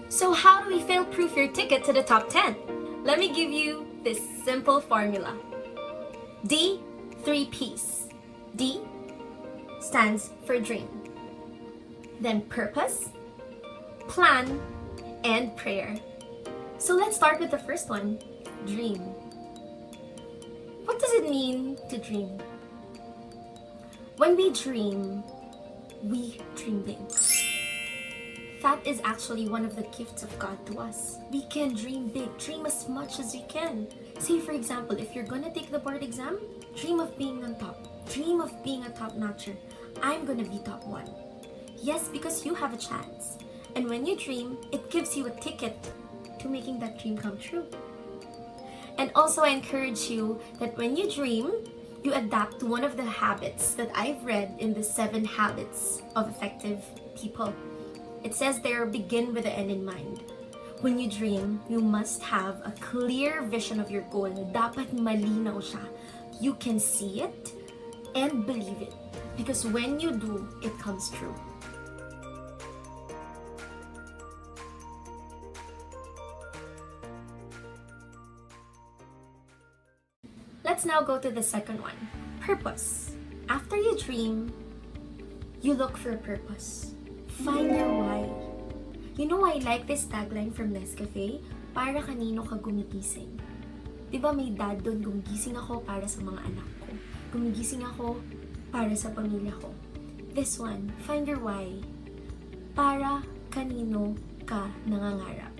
So how do we fail-proof your ticket to the top 10? Let me give you this simple formula. D, 3 P's. D stands for dream. Then purpose, plan, and prayer. So let's start with the first one, dream. What does it mean to dream? When we dream big. That is actually one of the gifts of God to us. We can dream big, dream as much as we can. Say for example, if you're gonna take the board exam, dream of being on top. Dream of being a top-notcher. I'm gonna be top 1. Yes, because you have a chance. And when you dream, it gives you a ticket to making that dream come true. And also I encourage you that when you dream, you adapt to one of the habits that I've read in the 7 habits of effective people. It says there, begin with the end in mind. When you dream, you must have a clear vision of your goal. Dapat malinaw siya. You can see it and believe it. Because when you do, it comes true. Let's now go to the second one, purpose. After you dream, you look for a purpose. Find your why. You know, I like this tagline from Nescafe, para kanino ka gumigising. Diba may dad doon, gumigising ako para sa mga anak ko. Gumigising ako para sa pamilya ko. This one, find your why. Para kanino ka nangangarap?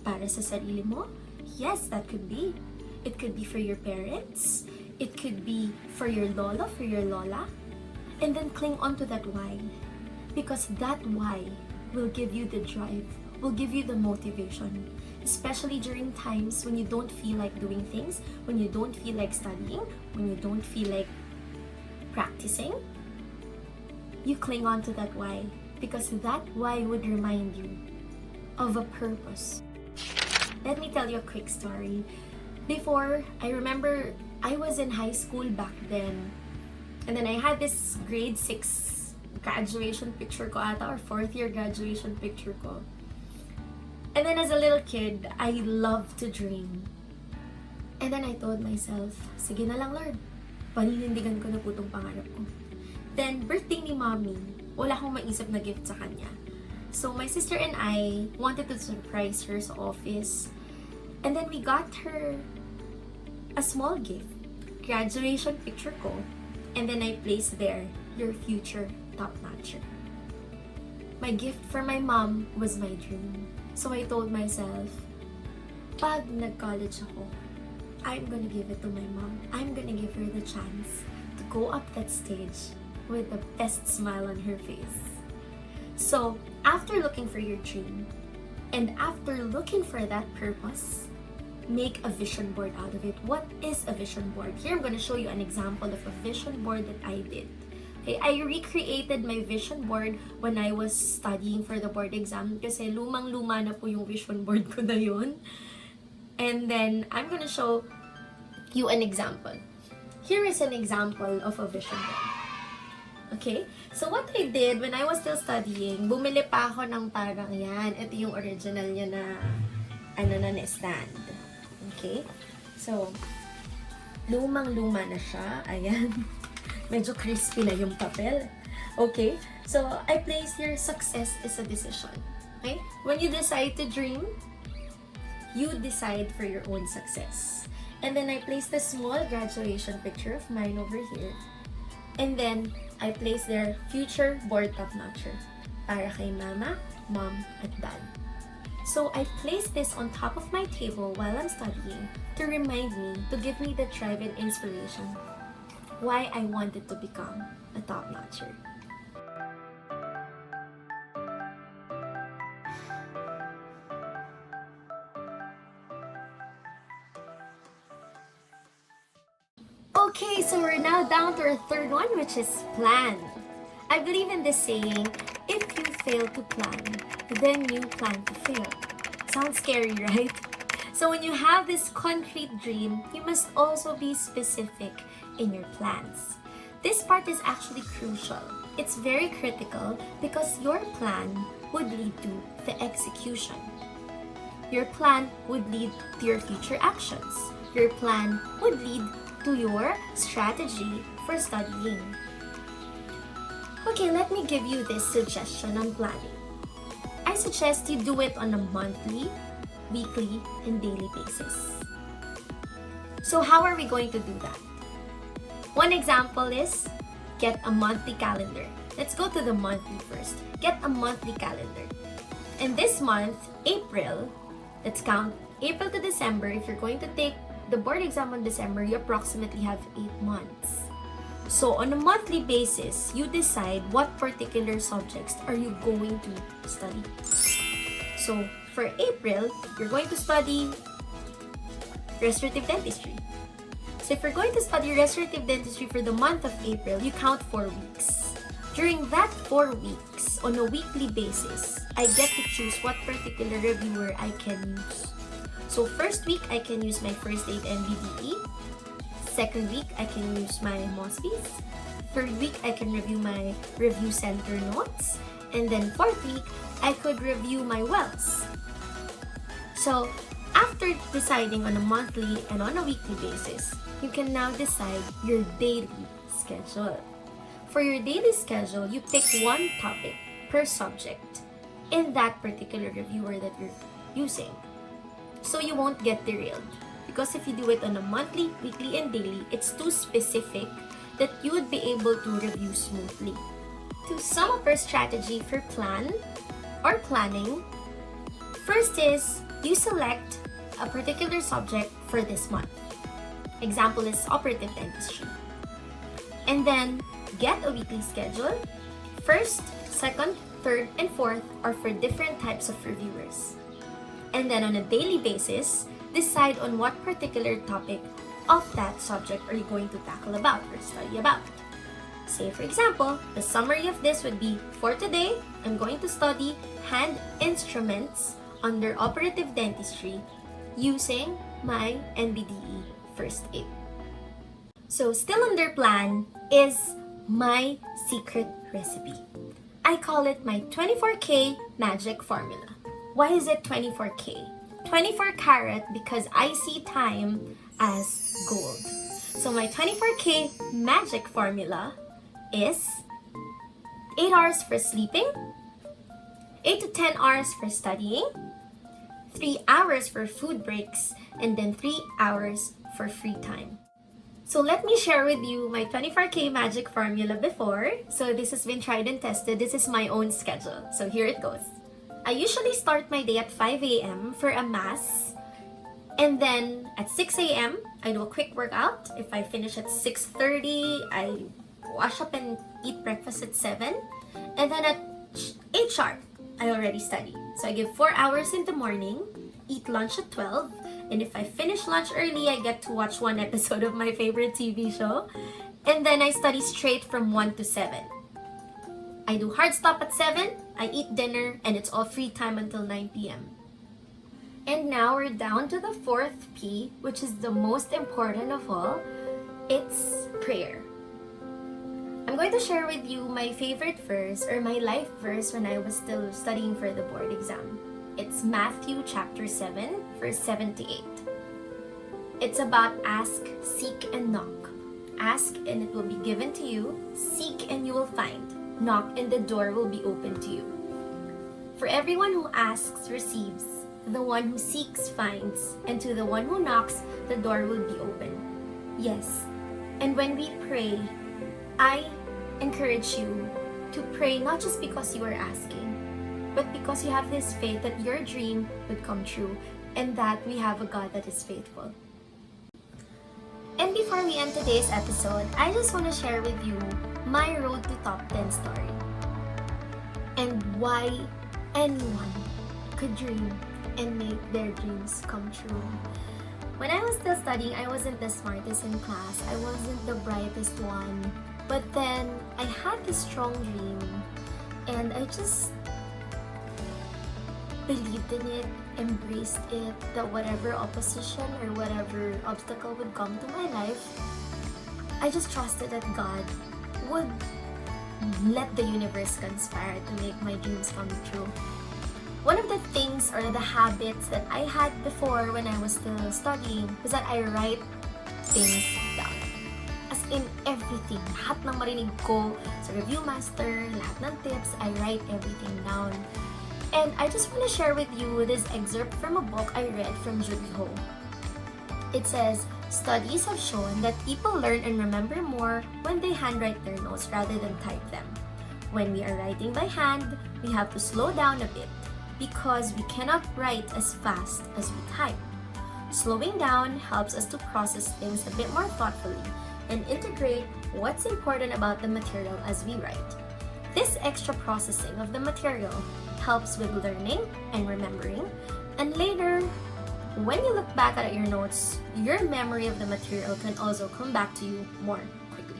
Para sa sarili mo? Yes, that could be. It could be for your parents. It could be for your lola, for your lola. And then cling on to that why. Because that why will give you the drive, will give you the motivation. Especially during times when you don't feel like doing things, when you don't feel like studying, when you don't feel like practicing. You cling on to that why. Because that why would remind you of a purpose. Let me tell you a quick story. Before, I remember I was in high school back then. And then I had this grade 6 graduation picture ko ata, or 4th year graduation picture ko. And then as a little kid, I loved to dream. And then I told myself, sige na lang Lord, paninindigan ko na po itong pangarap ko. Then, birthday ni mommy, wala akong maisip na gift sa kanya. So my sister and I wanted to surprise her sa office. And then we got her a small gift, graduation picture ko. And then I placed there, your future top-notcher. My gift for my mom was my dream. So I told myself, pag nag-college ako, I'm gonna give it to my mom. I'm gonna give her the chance to go up that stage with the best smile on her face. So, after looking for your dream, and after looking for that purpose, make a vision board out of it. What is a vision board? Here I'm gonna show you an example of a vision board that I did. Okay, I recreated my vision board when I was studying for the board exam kasi lumang-luma na po yung vision board ko na yun. And then, I'm gonna show you an example. Here is an example of a vision board. Okay? So, what I did when I was still studying, bumili pa ako ng parang yan. Ito yung original niya na, na stand. Okay? So, lumang-luma na siya. Ayan. Medyo crispy na yung papel. Okay? So, I place here, success is a decision. Okay? When you decide to dream, you decide for your own success. And then, I place the small graduation picture of mine over here. And then, I place there, future board top-notcher. Para kay mama, mom, at dad. So, I place this on top of my table while I'm studying to remind me, to give me the drive and inspiration why I wanted to become a top-notcher. Okay, so we're now down to our third one, which is plan. I believe in this saying, if you fail to plan, then you plan to fail. Sounds scary, right? So when you have this concrete dream, you must also be specific in your plans. This part is actually crucial. It's very critical because your plan would lead to the execution. Your plan would lead to your future actions. Your plan would lead to your strategy for studying. Okay, let me give you this suggestion on planning. I suggest you do it on a monthly, weekly, and daily basis. So how are we going to do that? One example is get a monthly calendar. Let's go to the monthly first. Get a monthly calendar. And this month, April, let's count April to December. If you're going to take the board exam on December, you approximately have 8 months. So on a monthly basis, you decide what particular subjects are you going to study. So for April, you're going to study restorative dentistry. So if you're going to study restorative dentistry for the month of April, you count 4 weeks. During that 4 weeks, on a weekly basis, I get to choose what particular reviewer I can use. So first week, I can use my first aid NBDE. Second week, I can use my MOSBs. Third week, I can review my review center notes. And then fourth week, I could review my wells. So after deciding on a monthly and on a weekly basis, you can now decide your daily schedule. For your daily schedule, you pick one topic per subject in that particular reviewer that you're using. So you won't get derailed. Because if you do it on a monthly, weekly, and daily, it's too specific that you would be able to review smoothly. To sum up our strategy for planning, first is you select a particular subject for this month. Example is operative dentistry. And then get a weekly schedule. First, second, third, and fourth are for different types of reviewers. And then on a daily basis, decide on what particular topic of that subject are you going to tackle about or study about. Say for example, the summary of this would be, for today, I'm going to study hand instruments under operative dentistry using my NBDE first aid. So still under plan is my secret recipe. I call it my 24K magic formula. Why is it 24K? 24 karat because I see time as gold. So my 24K magic formula is 8 hours for sleeping, 8 to 10 hours for studying, 3 hours for food breaks, and then 3 hours for free time. So let me share with you my 24K magic formula before. So this has been tried and tested. This is my own schedule. So here it goes. I usually start my day at 5 a.m. for a mass. And then at 6 a.m., I do a quick workout. If I finish at 6:30, I wash up and eat breakfast at 7. And then at 8 sharp, I already study. So I give 4 hours in the morning, eat lunch at 12. And if I finish lunch early, I get to watch one episode of my favorite TV show. And then I study straight from 1 to 7. I do hard stop at 7, I eat dinner, and it's all free time until 9 p.m. And now we're down to the fourth P, which is the most important of all. It's prayer. I'm going to share with you my favorite verse or my life verse when I was still studying for the board exam. It's Matthew chapter 7, verse 7 to 8. It's about ask, seek, and knock. Ask and it will be given to you. Seek and you will find. Knock and the door will be open to you. For everyone who asks receives, the one who seeks finds, and to the one who knocks the door will be open. Yes, and when we pray, I encourage you to pray not just because you are asking, but because you have this faith that your dream would come true and that we have a God that is faithful. And before we end today's episode, I just want to share with you my road to top 10 story and why anyone could dream and make their dreams come true. When I was still studying, I wasn't the smartest in class. I wasn't the brightest one. But then I had this strong dream and I just believed in it, embraced it, that whatever opposition or whatever obstacle would come to my life, I just trusted that God would let the universe conspire to make my dreams come true. One of the things or the habits that I had before when I was still studying was that I write things down. As in everything, lahat ng marinig ko sa Review Master, lahat ng tips, I write everything down. And I just want to share with you this excerpt from a book I read from Judy Ho. It says, studies have shown that people learn and remember more when they handwrite their notes rather than type them. When we are writing by hand, we have to slow down a bit because we cannot write as fast as we type. Slowing down helps us to process things a bit more thoughtfully and integrate what's important about the material as we write. This extra processing of the material helps with learning and remembering, and later, when you look back at your notes, your memory of the material can also come back to you more quickly.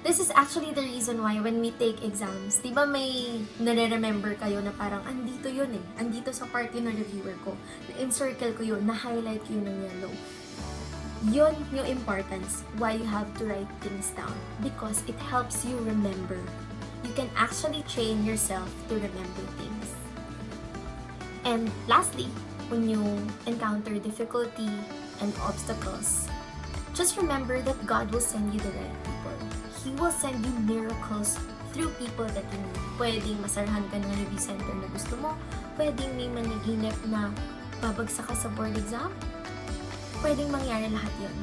This is actually the reason why when we take exams, di ba may nare-remember kayo na parang andito yun eh, andito sa part yun ng reviewer ko, na-encircle ko yun, na-highlight ko yun ng yellow. Yun yung importance why you have to write things down, because it helps you remember. You can actually train yourself to remember things. And lastly, when you encounter difficulty and obstacles, just remember that God will send you the right people. He will send you miracles through people that you need. Pwedeng masarahan ka ng review center na gusto mo. Pwedeng may managinip na babagsak ka sa board exam. Pwedeng mangyari lahat yun.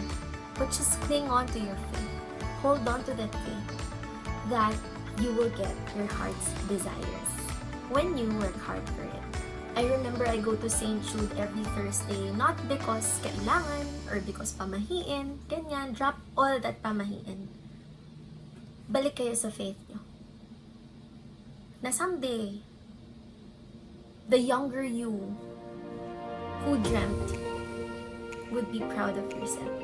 But just cling on to your faith. Hold on to that faith that you will get your heart's desires when you work hard for it. I remember I go to St. Jude every Thursday, not because kailangan or because pamahiin, ganyan, drop all that pamahiin. Balik kayo sa faith nyo. Na someday, the younger you who dreamt would be proud of yourself.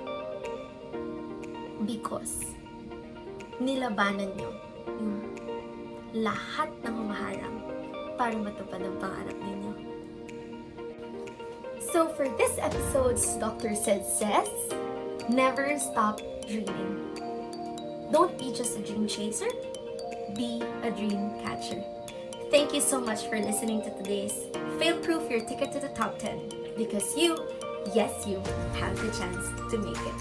Because nilabanan nyo yung lahat ng humaharang para matupad ang pangarap ninyo. So for this episode's Dr. Says, never stop dreaming. Don't be just a dream chaser, be a dream catcher. Thank you so much for listening to today's Fail-Proof Your Ticket to the Top 10, because you, yes you, have the chance to make it.